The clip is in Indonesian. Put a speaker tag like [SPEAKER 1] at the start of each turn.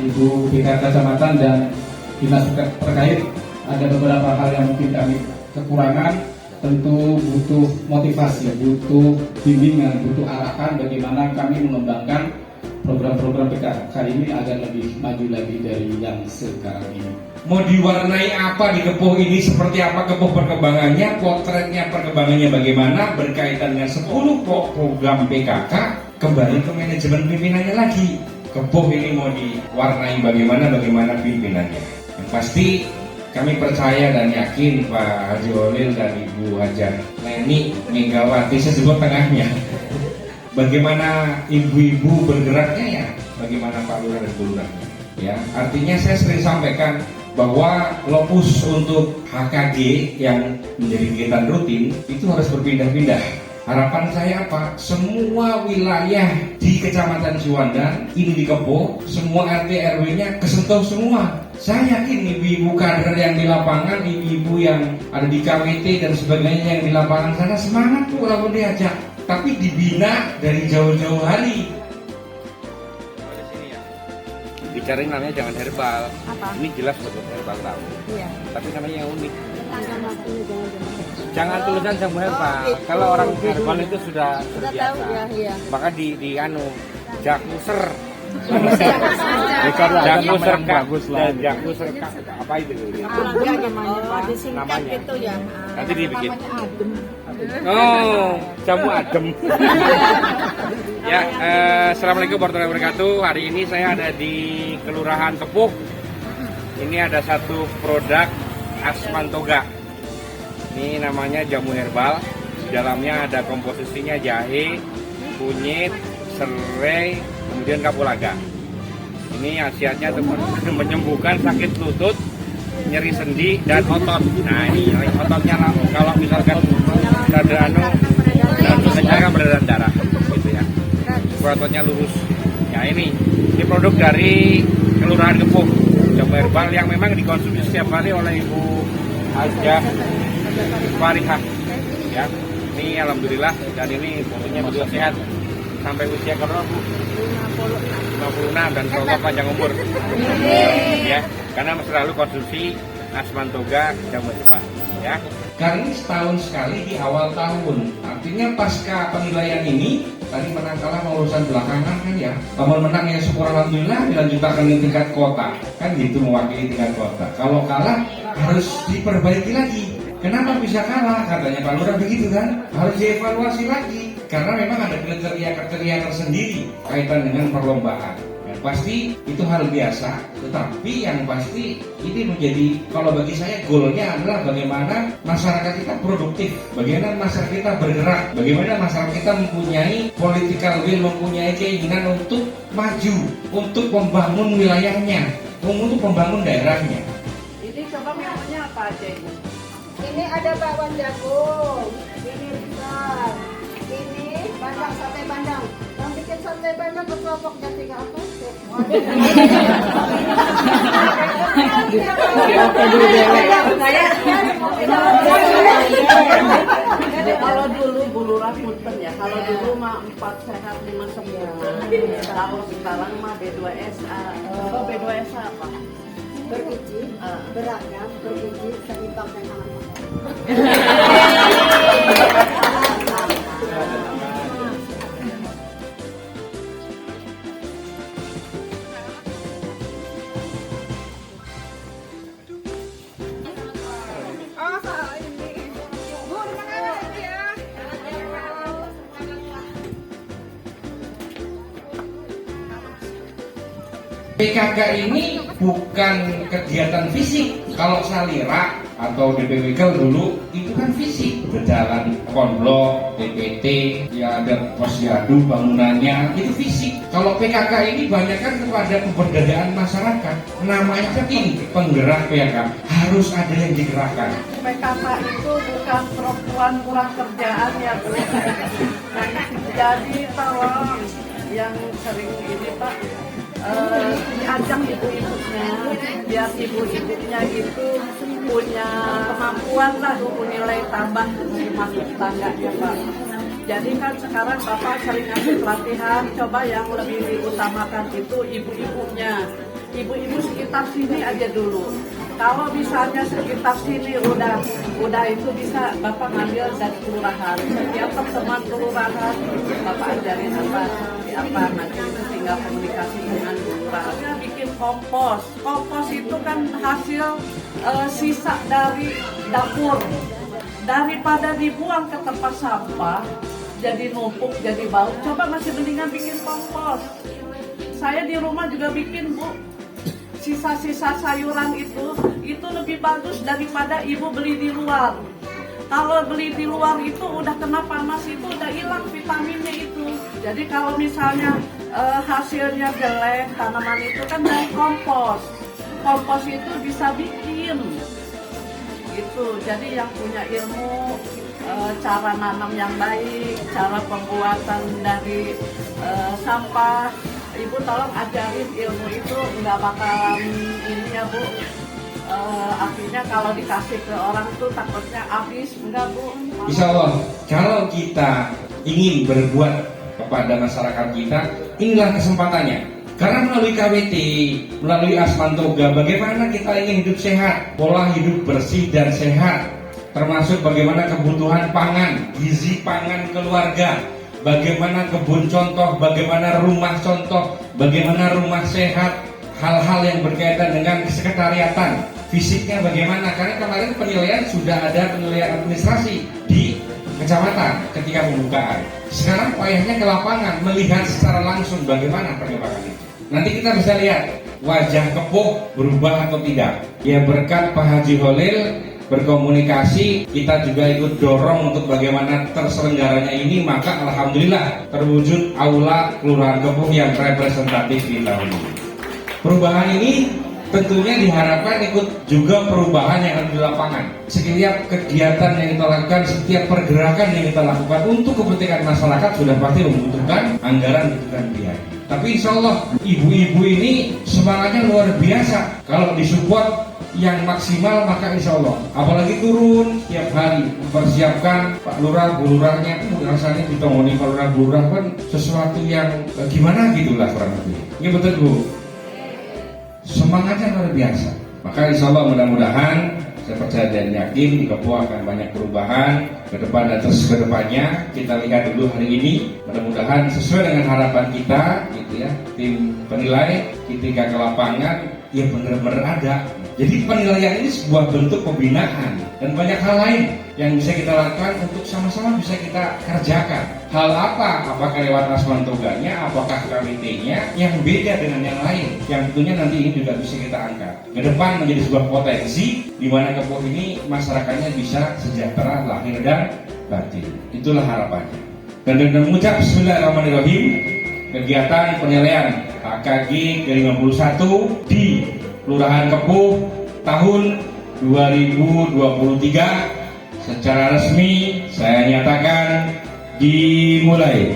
[SPEAKER 1] Ibu BK Kecamatan dan dinas terkait, ada beberapa hal yang mungkin kami kekurangan. Tentu butuh motivasi, butuh bimbingan, butuh arahan bagaimana kami mengembangkan program-program PKK ini agar lebih maju lagi dari yang sekarang ini.
[SPEAKER 2] Mau diwarnai apa di Kepuh ini, seperti apa Kepuh perkembangannya, potretnya perkembangannya bagaimana, berkaitan dengan 10 program PKK, kembali ke manajemen pimpinannya lagi. Kepuh ini mau diwarnai bagaimana pimpinannya. Yang pasti kami percaya dan yakin Pak Haji Holil dan Ibu Hajar Leni Megawati sesebut tengahnya. Bagaimana ibu-ibu bergeraknya ya, bagaimana Pak Lurah dan Bu Lurahnya. Ya, artinya saya sering sampaikan bahwa lokus untuk HKG yang menjadi kegiatan rutin itu harus berpindah-pindah. Harapan saya apa? Semua wilayah di Kecamatan Ciwandan ini di Kepuh, semua RT RW-nya kesentuh semua. Saya yakin ibu-ibu kader yang di lapangan, ibu-ibu yang ada di KWT dan sebagainya yang di lapangan sana semangat tuh kalau diajak, tapi dibina dari jauh-jauh hari.
[SPEAKER 3] Bicara namanya jangan herbal.
[SPEAKER 4] Apa?
[SPEAKER 3] Ini jelas betul herbal tahu.
[SPEAKER 4] Iya.
[SPEAKER 3] Tapi namanya yang unik.
[SPEAKER 4] Jangan
[SPEAKER 3] Jangan tulisan jamu herbal.
[SPEAKER 4] gitu.
[SPEAKER 3] Kalau orang herbal itu sudah
[SPEAKER 4] Sudah
[SPEAKER 3] terbiasa.
[SPEAKER 4] tahu ya, iya.
[SPEAKER 3] Maka di jakmuser.
[SPEAKER 5] Jakmuser bagus lah.
[SPEAKER 3] Jakmuser apa itu?
[SPEAKER 4] Disingkat gitu ya.
[SPEAKER 3] Nanti dibikin.
[SPEAKER 4] Namanya adem.
[SPEAKER 3] Oh, jamu adem. Ya, assalamualaikum warahmatullahi wabarakatuh. Hari ini saya ada di Kelurahan Kepuh. Ini ada satu produk Asmantoga. Ini namanya jamu herbal. Di dalamnya ada komposisinya jahe, kunyit, serai, kemudian kapulaga. Ini khasiatnya untuk menyembuhkan sakit lutut, nyeri sendi, dan otot. Nah ini ototnya kalau misalkan ada dan biasanya kan beredaran darah, gitu ya. Ototnya lurus. Ya ini produk dari Kelurahan Kepuh, jamu herbal yang memang dikonsumsi setiap hari oleh Ibu Hajah Farihah. Ya, ini alhamdulillah dan ini tentunya beliau sehat sampai usia berapa Bu? 56 dan semoga panjang umur. Ya, karena selalu konsumsi Asmantoga jamu herbal. Ya.
[SPEAKER 2] Karena ini setahun sekali di awal tahun. Artinya pasca penilaian ini tadi menang kalah urusan belakangan kan ya. Namun menang yang syukur alhamdulillah dilanjutkan ke tingkat kota. Kan gitu mewakili tingkat kota. Kalau kalah harus diperbaiki lagi. Kenapa bisa kalah? Katanya Pak Lurah begitu kan. Harus dievaluasi lagi. Karena memang ada kriteria-kriteria tersendiri kaitan dengan perlombaan. Pasti itu hal biasa, tetapi yang pasti ini menjadi, kalau bagi saya goalnya adalah bagaimana masyarakat kita produktif, bagaimana masyarakat kita bergerak, bagaimana masyarakat kita mempunyai political will, mempunyai keinginan untuk maju, untuk membangun wilayahnya, untuk membangun daerahnya.
[SPEAKER 6] Ini coba menunya apa aja ini?
[SPEAKER 4] Ini ada bakwan jagung, ini besar, ini bandang, sate bandang. Yang bikin sate bandang keropok jati ke apa?
[SPEAKER 6] Kalau dulu Bu Lurah punten ya, kalau dulu mah 4 sehat 5 sempurna. Kalau sekarang mah B2SA. Oh, B2SA apa?
[SPEAKER 4] Bergizi, beragam, bergizi, seimbang dan aman.
[SPEAKER 2] PKK ini bukan kegiatan fisik. Kalau salira atau DPWK dulu itu kan fisik, berjalan konblok, DPT, ya ada posyandu bangunannya itu fisik. Kalau PKK ini banyak kan kepada pemberdayaan masyarakat. Namanya ini penggerak PKK, harus ada yang digerakkan.
[SPEAKER 6] PKK itu bukan perempuan kurang kerjaan ya Bu. Jadi tolong yang sering ini Pak, diajak ibu-ibunya, biar ibu-ibunya itu punya kemampuan lah, punya nilai tambah di masuk tangganya Pak. Jadi kan sekarang Bapak sering ngasih pelatihan, coba yang lebih diutamakan itu ibu-ibunya. ibu-ibu sekitar sini aja dulu. Kalau misalnya sekitar sini udah itu bisa Bapak ngambil dari kelurahan. Setiap teman kelurahan Bapak ajarin apa nanti itu tinggal komunikasi dengan kelurahan. Bikin kompos. Kompos itu kan hasil sisa dari dapur. Daripada dibuang ke tempat sampah, jadi numpuk, jadi bau. Coba masih mendingan bikin kompos. Saya di rumah juga bikin, Bu. Sisa-sisa sayuran itu lebih bagus daripada ibu beli di luar. Kalau beli di luar itu udah kena panas, itu udah hilang vitaminnya itu. Jadi kalau misalnya hasilnya jelek, tanaman itu kan dari kompos. Kompos itu bisa bikin gitu. Jadi yang punya ilmu cara nanam yang baik, cara pembuatan dari sampah, Ibu tolong ajarin ilmu itu, nggak bakalan ini ya Bu. Artinya kalau dikasih ke orang tuh takutnya habis, enggak Bu.
[SPEAKER 2] Insya Allah, kalau kita ingin berbuat kepada masyarakat kita, inilah kesempatannya. Karena melalui KWT, melalui Asmantoga, bagaimana kita ingin hidup sehat, pola hidup bersih dan sehat, termasuk bagaimana kebutuhan pangan, gizi pangan keluarga, bagaimana kebun contoh, bagaimana rumah contoh, bagaimana rumah sehat, hal-hal yang berkaitan dengan kesekretariatan, fisiknya bagaimana. Karena kemarin penilaian sudah ada penilaian administrasi di kecamatan ketika pembukaan. Sekarang payahnya ke lapangan, melihat secara langsung bagaimana perkembangan itu. Nanti kita bisa lihat wajah Kepuh berubah atau tidak. Ya berkat Pak Haji Holil berkomunikasi, kita juga ikut dorong untuk bagaimana terselenggaranya ini, maka alhamdulillah terwujud aula Kelurahan Kepuh yang representatif di tahun ini. Perubahan ini tentunya diharapkan ikut juga perubahan yang ada di lapangan. Setiap kegiatan yang kita lakukan, setiap pergerakan yang kita lakukan untuk kepentingan masyarakat sudah pasti membutuhkan anggaran, membutuhkan biaya. Tapi insya Allah ibu-ibu ini semangatnya luar biasa. Kalau disupport yang maksimal maka insya Allah, apalagi turun setiap hari mempersiapkan Pak Lurah, Bu Lurahnya itu rasanya ditongoni Pak Lurah, Bu Lurah kan sesuatu yang gimana gitulah kurang lebih. Ini betul Bu, semangatnya luar biasa. Maka insya Allah mudah-mudahan saya percaya dan yakin di Kepuh akan banyak perubahan ke depan dan terus ke depannya. Kita lihat dulu hari ini, mudah-mudahan sesuai dengan harapan kita gitu ya. Tim penilai ketika ke lapangan ya benar-benar ada. Jadi penilaian ini sebuah bentuk pembinaan dan banyak hal lain yang bisa kita lakukan untuk sama-sama bisa kita kerjakan. Hal apa? Apakah lewat Asmantoganya, apakah KWT-nya yang beda dengan yang lain? Yang tentunya nanti ini juga bisa kita angkat. Ke depan menjadi sebuah potensi di mana Kepuh ini masyarakatnya bisa sejahtera lahir dan batin. Itulah harapannya. Dan dengan mengucap Bismillahirrahmanirrahim, kegiatan penilaian HKG ke-51 di Kelurahan Kepuh tahun 2023 secara resmi saya nyatakan dimulai.